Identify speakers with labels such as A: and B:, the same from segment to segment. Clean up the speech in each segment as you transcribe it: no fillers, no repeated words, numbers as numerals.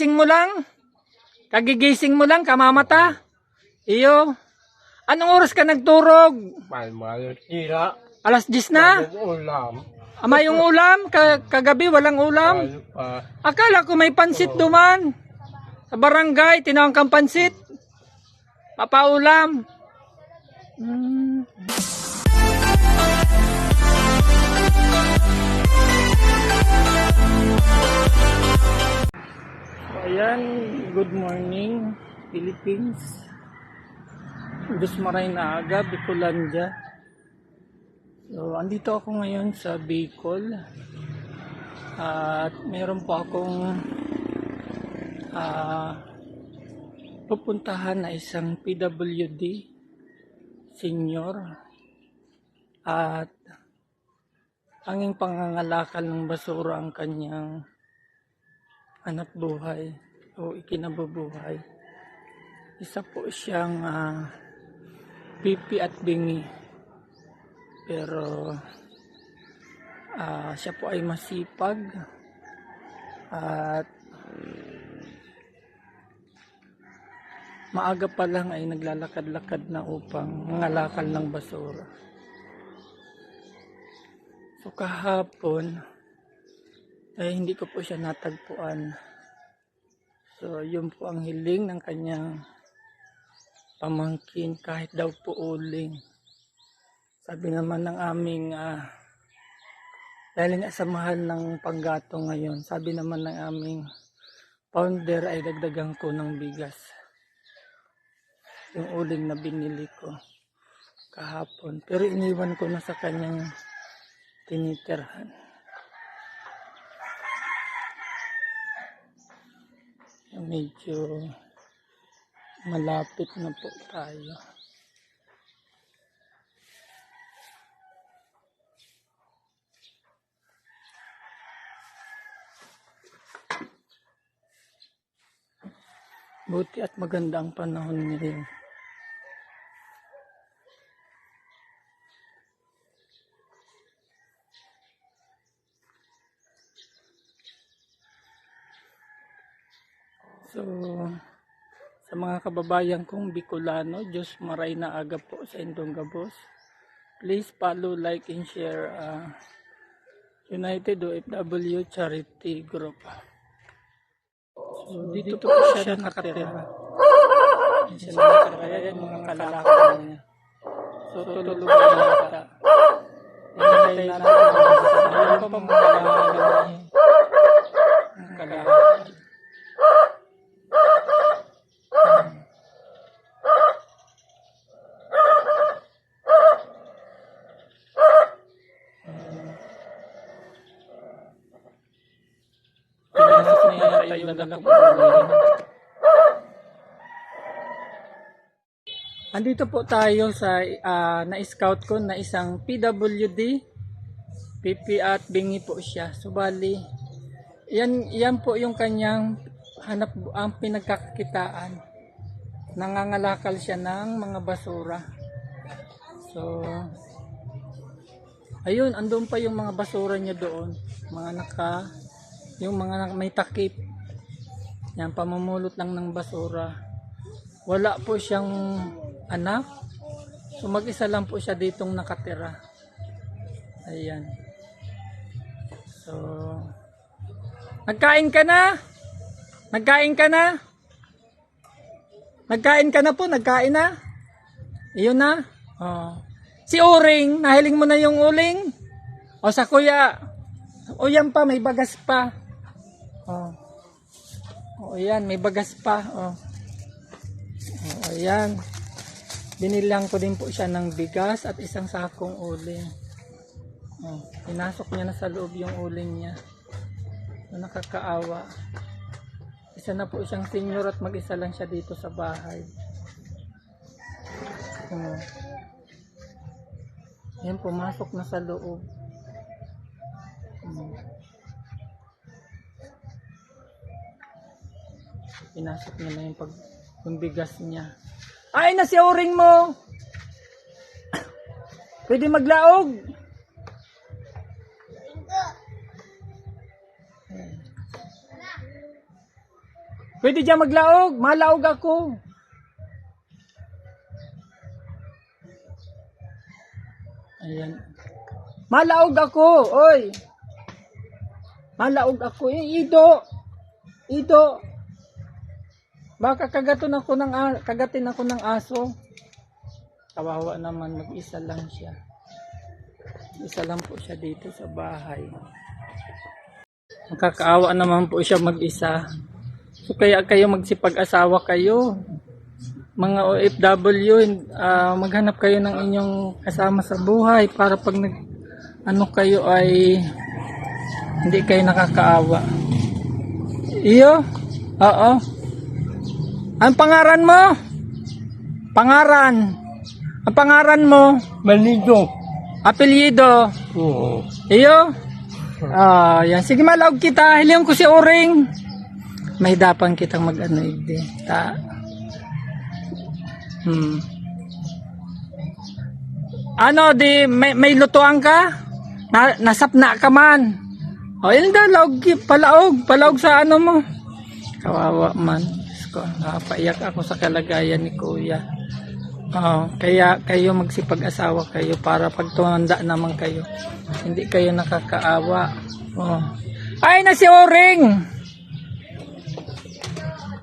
A: Gising mo lang? Kagigising mo lang, kamamata? Iyo. Anong oras ka nagturog?
B: Tira.
A: Alas 10 na?
B: Ulam.
A: Ama yung ulam? Kagabi walang ulam? Akala ko may pansit duman. Sa barangay, tinawag kang pansit. Papaulam. So, ayan, good morning, Philippines. Dusmaray na aga, Bicolandia. So, andito ako ngayon sa Bicol. At meron po akong pupuntahan na isang PWD senior. At tanging pangangalakal ng basura ang kanyang anak buhay o ikinabubuhay. Isa po siyang pipi at bingi. Pero siya po ay masipag at maaga pa lang ay naglalakad-lakad na upang mangalakal ng basura. So kahapon ay hindi ko po siya natagpuan. So yun po ang hiling ng kanyang pamangkin, kahit daw po uling. Sabi naman ng aming dahil nga sa mahal ng panggato ngayon, sabi naman ng aming founder ay dagdagan ko ng bigas. Yung uling na binili ko kahapon. Pero iniwan ko na sa kanyang tinitirhan. Medyo malapit na po tayo. Buti at maganda ang panahon ngayon. So, sa mga kababayan kong Bicolano, Diyos maray na aga po sa Indong Gabos. Please follow, like, and share United OFW Charity Group. So, dito po siya nakatira. Siya nakatira yan, mga kalakal niya. So, tulog na yata. Hinatay natin sa mga kalakal niya. Ang kalakal. Andito po tayo sa na-scout ko na isang PWD, pipi at bingi po siya. So bali, yan po yung kanyang hanap ang pinagkakakitaan. Nangangalakal siya ng mga basura. So ayun, andun pa yung mga basura niya doon, yung mga may takip. Yan, pamumulot lang ng basura. Wala po siyang anak. So mag-isa lang po siya ditong nakatira. Ayan. So nagkain ka na? Nagkain ka na? Nagkain ka na po? Nagkain na? Iyon na? Oh. Si Uring, nahiling mo na yung uling? O sa kuya? O yan pa, may bagas pa. Oh. O yan, may bagas pa. Oh. O yan. Binilang ko din po siya ng bigas at isang sakong uling. Oh. Pinasok niya na sa loob yung uling niya. So, nakakaawa. Isa na po siyang senior at mag-isa lang siya dito sa bahay. Oh. Yan, pumasok na sa loob. Pinasok niya na yung bigas niya. Ay na si Uring mo! Pwede maglaog! Pwede dyan maglaog. Malaog ako. Ayan. Malaog ako. Oy. Malaog ako. Ido. Ido. Baka kagatin ako ng aso. Kawawa naman, mag-isa lang siya. Isa lang po siya dito sa bahay. Nakakaawa naman po siya mag-isa. So kaya kayo magsipag-asawa kayo. Mga OFW, maghanap kayo ng inyong kasama sa buhay para pag kayo ay hindi kayo nakakaawa. Iyo? Oo. Ang pangaran mo? Pangaran. Ang pangaran mo?
B: Malido.
A: Apelyido.
B: Oo.
A: Iyo? Yan. Sige, malaog kita. Hiliyon ko si Uring. Mahidapan kitang mag-ano hindi. Ano, di, may lutuan ka? Nasapna ka man. O, yun daw, palaog sa ano mo. Kawawa man. Napaiyak ako sa kalagayan ni Kuya. Kaya kayo magsipag-asawa kayo para pag tumanda naman kayo, hindi kayo nakakaawa. Ay na si Oring!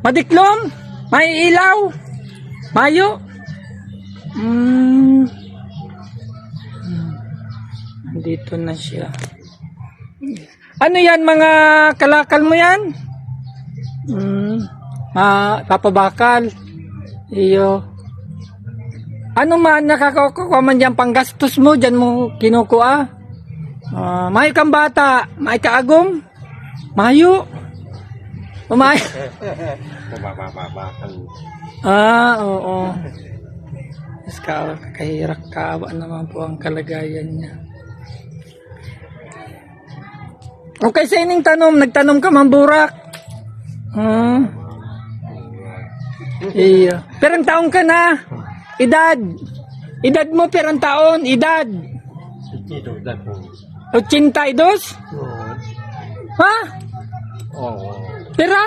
A: Madiklom? May ilaw? Mayo? Dito na siya. Ano yan, mga kalakal mo yan? Papabakal. Iyo. Ano man nakakakuha man dyan panggastos mo, dyan mo kinukuha. Mayo kang bata, may kaagom. Mayo. Mayo. Oo. Kahirap kaawa naman po ang kalagayan niya. Okay, sa ining nagtanom ka mamburak. Iya. Perang taon ka na? Edad mo perang taon? Edad? 82? Ha?
B: Oo.
A: Pera?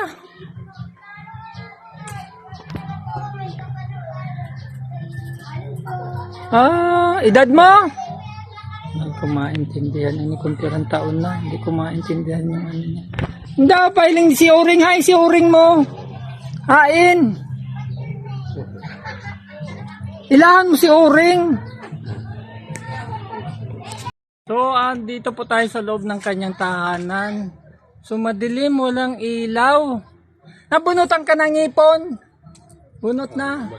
A: Edad mo? Hindi ko maintindihan. Hindi kung perang taon na. Hindi ko maintindihan yung ano niya. Hindi ako pailing si Uring. Hay, si Uring mo. Hain. Ilahan mo si Uring. So, dito po tayo sa loob ng kanyang tahanan. So, madilim, walang ilaw. Nabunutan ka ng ipon. Bunot na.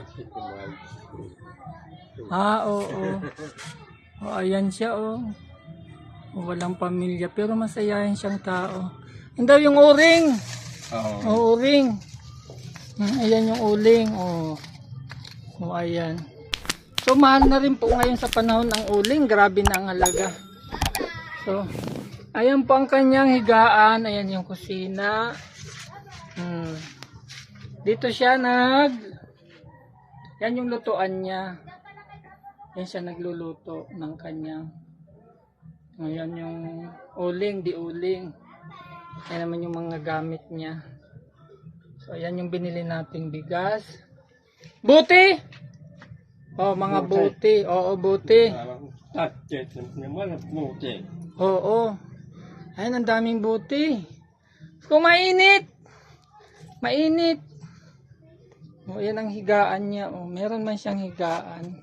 A: Oo. Ayan siya, walang pamilya, pero masayahin siyang tao. Yan daw yung Uring. Uring. Ayan yung uling. Ayan. So, mahal na rin po ngayon sa panahon ng uling. Grabe na ang halaga. So, ayan po ang kanyang higaan. Ayan yung kusina. Dito siya yan yung lutuan niya. Yan siya nagluluto ng kanyang. Ayan yung uling, di uling. Ayan naman yung mga gamit niya. So, ayan yung binili nating bigas. Buti! Mga buti. Oo, buti. Oo. Ayan, ang daming buti. Kung mainit. Mainit. Yan ang higaan niya. Meron man siyang higaan.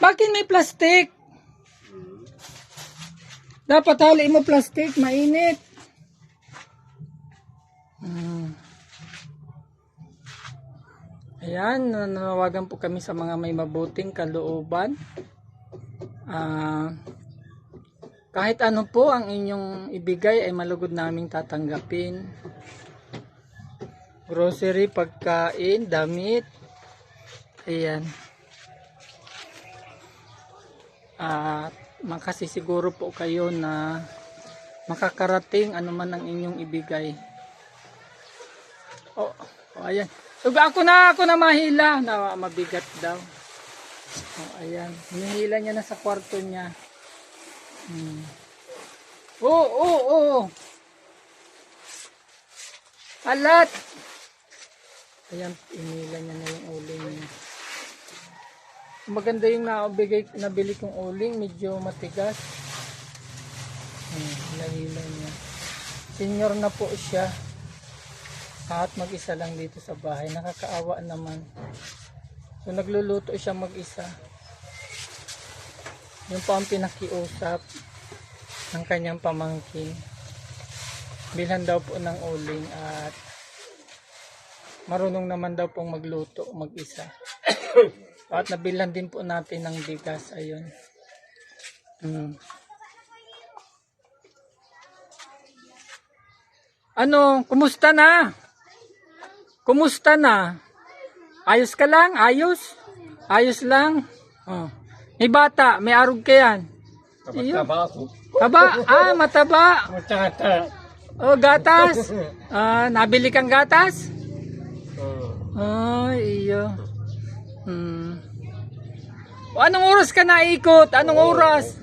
A: Bakit may plastic? Dapat hali mo plastic. Mainit. Ayan, nanawagan po kami sa mga may mabuting kalooban. Kahit ano po ang inyong ibigay ay malugod naming tatanggapin. Grocery, pagkain, damit. Ayan. Makasisiguro po kayo na makakarating anuman ang inyong ibigay. Ayan. So, ako na mahila na mabigat daw. Ayan. Hinihila niya na sa kwarto niya. Alat. Ayan, inila niya na yung uling niya. Maganda yung nabili kong uling, medyo matigas. Nahila niya. Senior na po siya. At mag-isa lang dito sa bahay. Nakakaawa naman. So nagluluto siya mag-isa. Yung po ang pinakiusap ng kanyang pamangkin. Bilhan daw po ng uling at marunong naman daw pong magluto mag-isa. At nabilhan din po natin ng bigas. Ayun. Ano, kumusta na? Kumusta na? Ayos ka lang? Ayos? Ayos lang? Oh. May bata, may arog ka yan.
B: Mataba ako.
A: Taba? Mataba.
B: Matata.
A: Oh, gatas. Nabili kang gatas? Iyo. Anong oras ka naikot? Anong oras?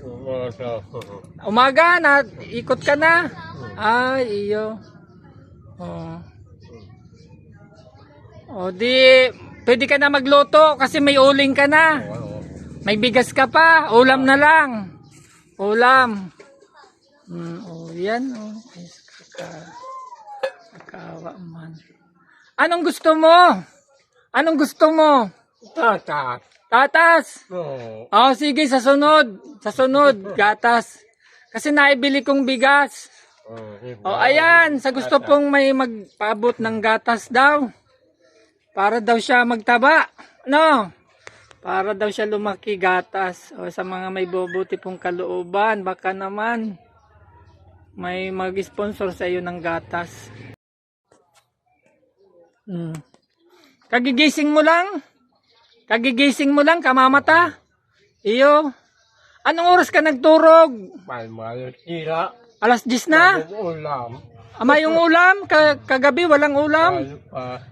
A: Umaga na ikot ka na? Iyo. Di pwede ka na magluto kasi may uling ka na. May bigas ka pa, ulam na lang. Ulam. Yan. Kakawa man. Anong gusto mo? Anong gusto mo?
B: Tata.
A: Tatas.
B: No.
A: Sige, sa sunod. Sa sunod, gatas. Kasi naibili kong bigas. Ayan, sa gusto pong may magpaabot ng gatas daw. Para daw siya magtaba. No? Para daw siya lumaki gatas. Sa mga may bobuti pong kalooban, baka naman may mag-sponsor sa iyo ng gatas. Kagigising mo lang? Kagigising mo lang, kamamata? Iyo. Anong oras ka nagturog?
B: Malmal. Tira.
A: Alas 10 na?
B: Ulam.
A: Ama yung ulam? Kagabi walang ulam?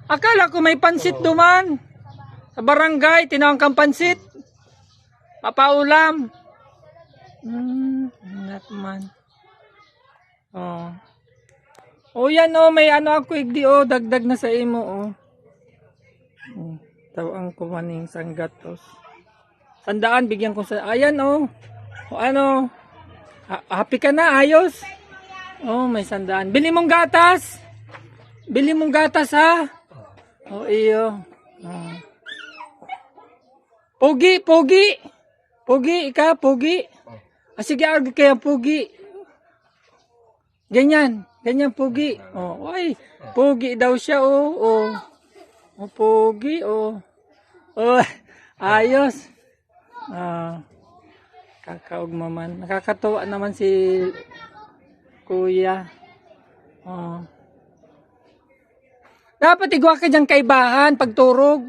A: Akala ko may pansit duman. Sa barangay, tinawag kang pansit. Papaulam. Not man. Yan may ano ako igdi dagdag na sa imo tawang ko maning sanggatos. 100 bigyan ko sa ayan ano happy ka na ayos. May 100. Bili mong gatas. Bili mong gatas ha. Iyo. Pogi, pogi. Pogi, pogi. Sige, argo kaya pogi. Ganyan, ganyan pogi. Pogi daw siya pogi ayos. Kakaugma man. Nakakatuwa naman si Kuya. Dapat igwa ka dyan kaibahan pagturog.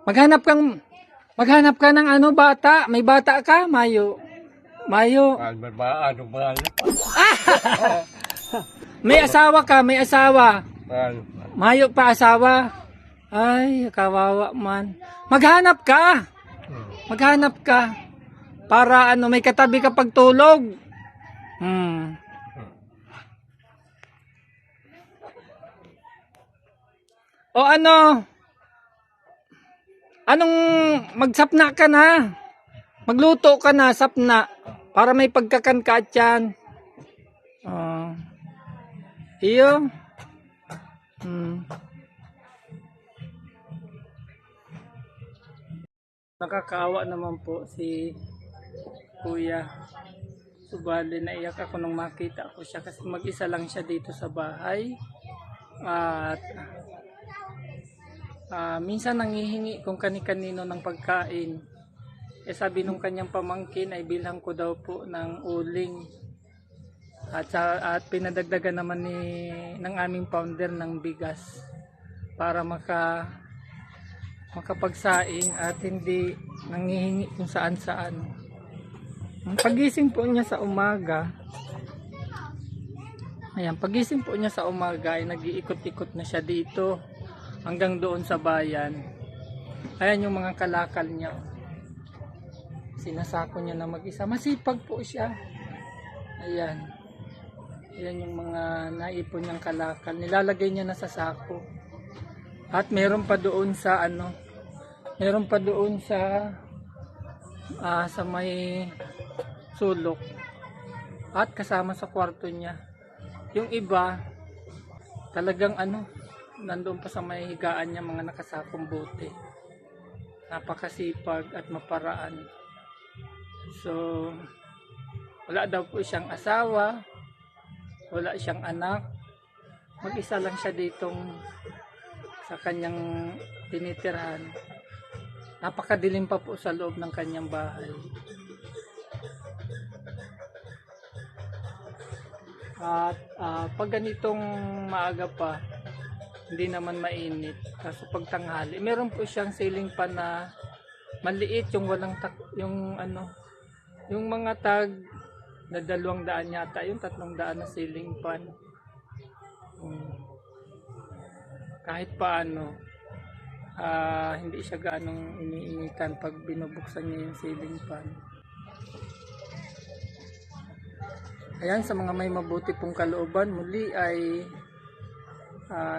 A: Maghanap ka ng bata. May bata ka? Mayo. May asawa ka? May asawa? Mayo pa asawa? Ay, kawawa man. Maghanap ka. Maghanap ka. Para may katabi ka pagtulog. Anong magsapna ka na? Magluto ka na, sapna. Para may pagkakan ka dyan. Iyo. Nakakaawa naman po si Kuya. Subali naiyak ako nung makita ko siya kasi mag-isa lang siya dito sa bahay. At minsan nangihingi kung kani-kanino ng pagkain. Sabi nung kanyang pamangkin ay bilhan ko daw po ng uling. At pinadagdagan naman ng aming founder ng bigas para makapagsaing at hindi nangihingi kung saan-saan. Pagising po niya sa umaga, pagising po niya sa umaga ay nag-iikot-ikot na siya dito hanggang doon sa bayan. Ayan yung mga kalakal niya. Sinasako niya na mag-isa. Masipag po siya. Ayan. Ayan yung mga naipon niyang kalakal. Nilalagay niya na sa sako. At meron pa doon sa ano, meron pa doon sa may sulok. At kasama sa kwarto niya. Yung iba, talagang ano, nandoon pa sa may higaan niya mga nakasakong bote. Napakasipag at maparaan. So, wala daw po siyang asawa, wala siyang anak. Mag-isa lang siya ditong sa kanyang tinitirhan. Napakadilim pa po sa loob ng kanyang bahay. At pag ganitong maaga pa, hindi naman mainit. Kaso pag tanghali, meron po siyang ceiling fan na maliit, yung walang yung ano, yung mga tag na 200 yata, yung 300 na ceiling fan. Kahit paano, hindi siya gaanong iniinitan pag binubuksan niya yung ceiling fan. Ayan, sa mga may mabuti pong kalooban, muli ay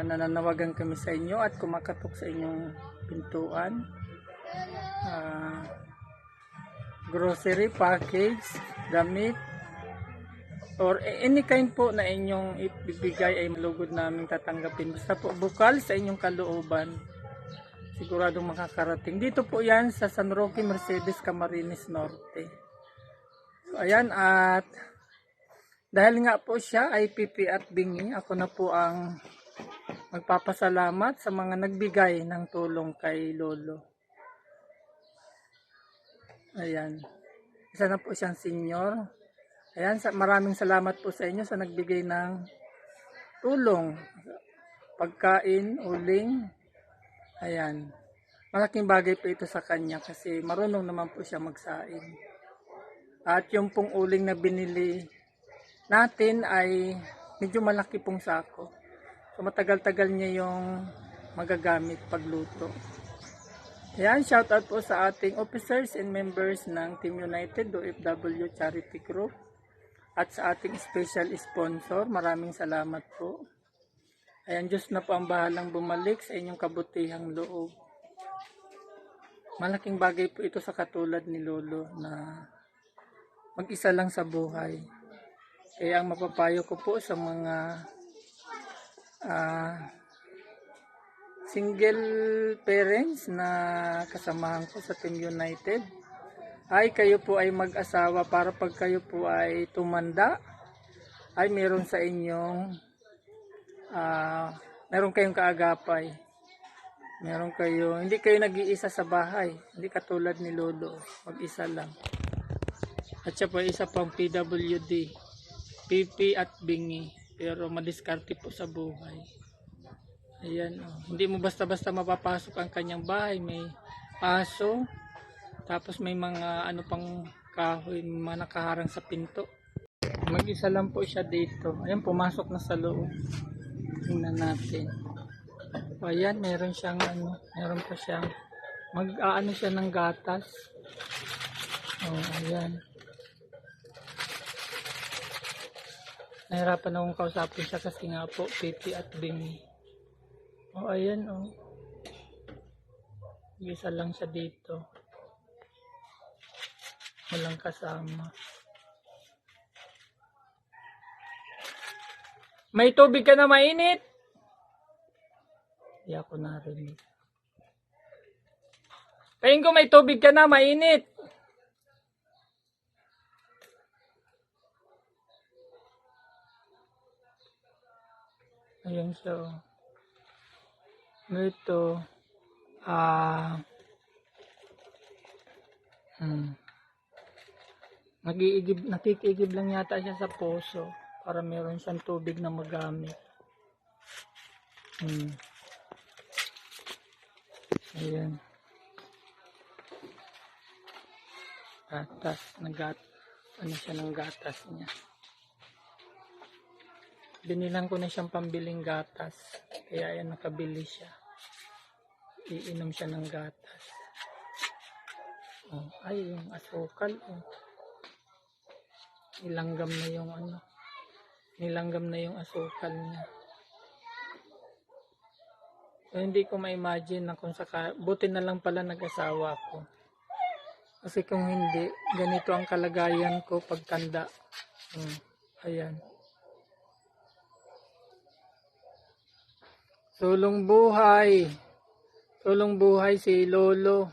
A: nananawagan kami sa inyo at kumakatok sa inyong pintuan. Grocery package, damit, or any kind po na inyong ibibigay ay malugod namin tatanggapin. Basta po bukal sa inyong kalooban, siguradong makakarating. Dito po yan sa San Roque, Mercedes, Camarines Norte. So ayan, at dahil nga po siya ay Pipi at Bingi, ako na po ang magpapasalamat sa mga nagbigay ng tulong kay Lolo. Ayan, isa na po siyang senior. Ayan, maraming salamat po sa inyo sa nagbigay ng tulong, pagkain, uling. Ayan, malaking bagay po ito sa kanya kasi marunong naman po siya magsaing. At yung pong uling na binili natin ay medyo malaki pong sako. So matagal-tagal niya yung magagamit pagluto. Ayan, shout out po sa ating officers and members ng Team United OFW Charity Group. At sa ating special sponsor, maraming salamat po. Ayan, Diyos na po ang bahalang bumalik sa inyong kabutihang loob. Malaking bagay po ito sa katulad ni Lolo na mag-isa lang sa buhay. Kaya ang mapapayo ko po sa mga single parents na kasamahan ko sa Team United, ay kayo po ay mag-asawa para pag kayo po ay tumanda ay meron sa inyong meron kayong kaagapay, meron kayo, hindi kayo nag-iisa sa bahay, hindi katulad ni Lolo, mag-isa lang. At siya po ay isa pang PWD, Pipi at Bingi, pero madiskarte po sa buhay. Ayan, hindi mo basta-basta mapapasok ang kanyang bahay, may aso. Tapos may mga ano pang kahoy, mga nakaharang sa pinto. Mag-isa lang po siya dito. Ayan, pumasok na sa loob. Tingnan natin. O, ayan, meron siyang ano, meron pa siyang mag-aano siya ng gatas. O, ayan. Nahirapan akong kausapin siya kasi nga po, Pipi at Bingi. O, ayan, o. Mag-isa lang siya dito. Walang kasama. May tubig ka na mainit? Hindi ako narinig. Tingin ko may tubig ka na mainit. Ayan siya. Ito. Nakikiigib lang yata siya sa poso para meron siyang tubig na magamit. Ayan. Gatas, ano siya ng gatas niya. Binilang ko na siyang pambiling gatas. Kaya ayan, nakabili siya. Iinom siya ng gatas. Oh, ay, yung asukal. Oh. Nilanggam na yung ano. Nilanggam na yung asukal niya. So, hindi ko ma-imagine na kung buti na lang pala nag-asawa ko. Kasi kung hindi, ganito ang kalagayan ko pagtanda. Ayan. Sulong buhay. Sulong buhay si Lolo.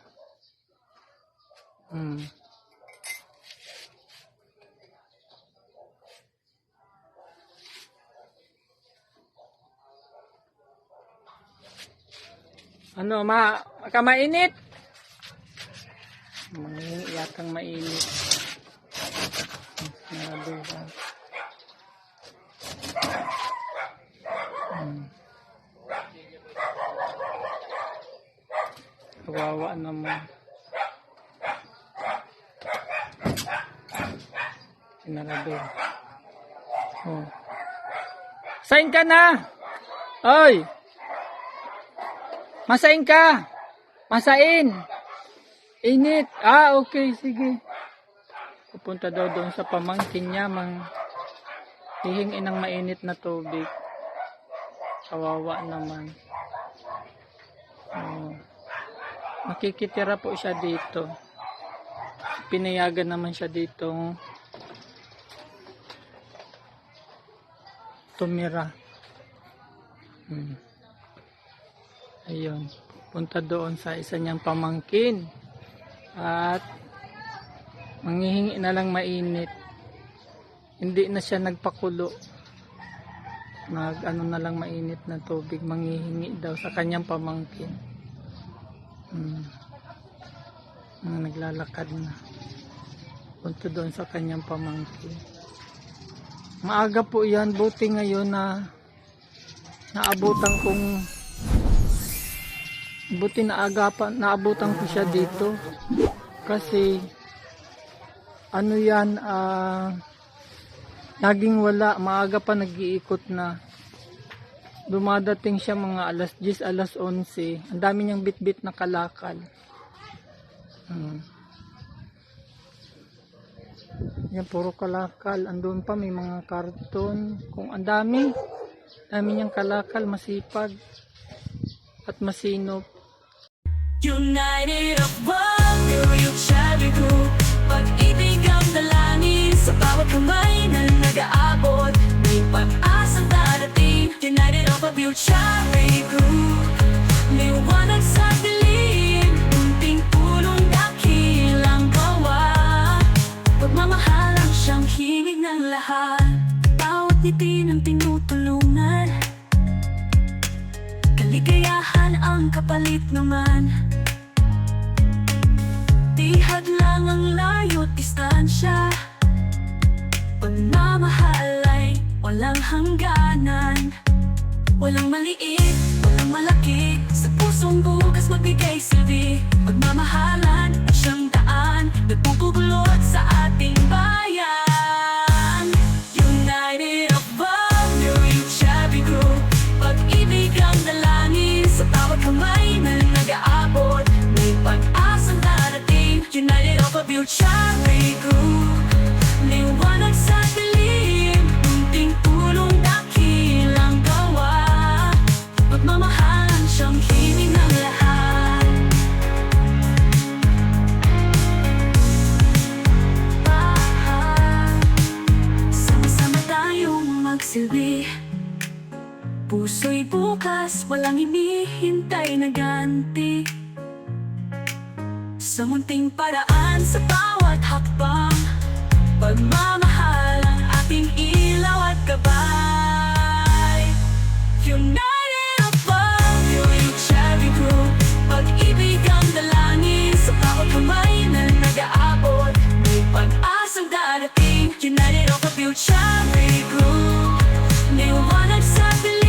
A: Ano, mainit? Yatang mainit. Naraduhan. Kawawa naman. Sinarado. Oh. Sain ka na! Oy! Masain ka! Masain! Init! Okay, sige. Pupunta daw doon sa pamangkin niya, hihingin ng mainit na tubig. Kawawa naman. Makikitira po siya dito. Pinayagan naman siya dito tumira. Ayun, punta doon sa isa niyang pamangkin at manghihingi na lang mainit. Hindi na siya nagpakulo, ano na lang mainit na tubig, manghihingi daw sa kanyang pamangkin. Naglalakad na punta doon sa kanyang pamangkin. Maaga po yan, buti ngayon na naabutan ko siya dito kasi ano yan, laging wala, maaga pa nag-iikot na. Dumadating siya mga alas 10, alas 11. Ang dami niyang bit-bit na kalakal. Yan, puro kalakal. Andun pa may mga karton. Kung ang dami niyang kalakal, masipag at masinop.
C: United of one, New Shabby Group. Pag-ibig ang dalangin sa bawat kamay na nag-aabot. May pag-asang darating. United of a Shabby Group. Liwanag sa dilim, unting tulong dakilang gawa. Pagmamahalang siyang hingig ng lahat. Bawat ngiti ng tinutulungan. Kaligayahan ang kapalit naman. Tihad lang ang layo't distansya. Pagmamahal ay walang hangganan. Walang maliit, walang malaki. Sa pusong bukas magbigay silbi. Pagmamahalan at siyang daan nagpupugulot sa ating bayan. United of one, New Shabby Group. Pag-ibig ang dalangin sa bawat kamay na nag-aabot. May pag-asang darating. United of a Shabby Group. Liwanag sa dilim, unting tulong dakilang gawa. Pagmamahalan siyang himig ng lahat. Sama-sama tayong magsilbi. Puso'y bukas, walang hinihintay na ganti. Sa munting paraan, sa bawat hakbang. Pagmamahal ang ating ilaw at gabay. United of one, New Shabby Group. Pag-ibig ang dalangin sa bawat kamay na nag-aabot. May pag-asang darating. United of a Shabby Group. Liwanag sa dilim.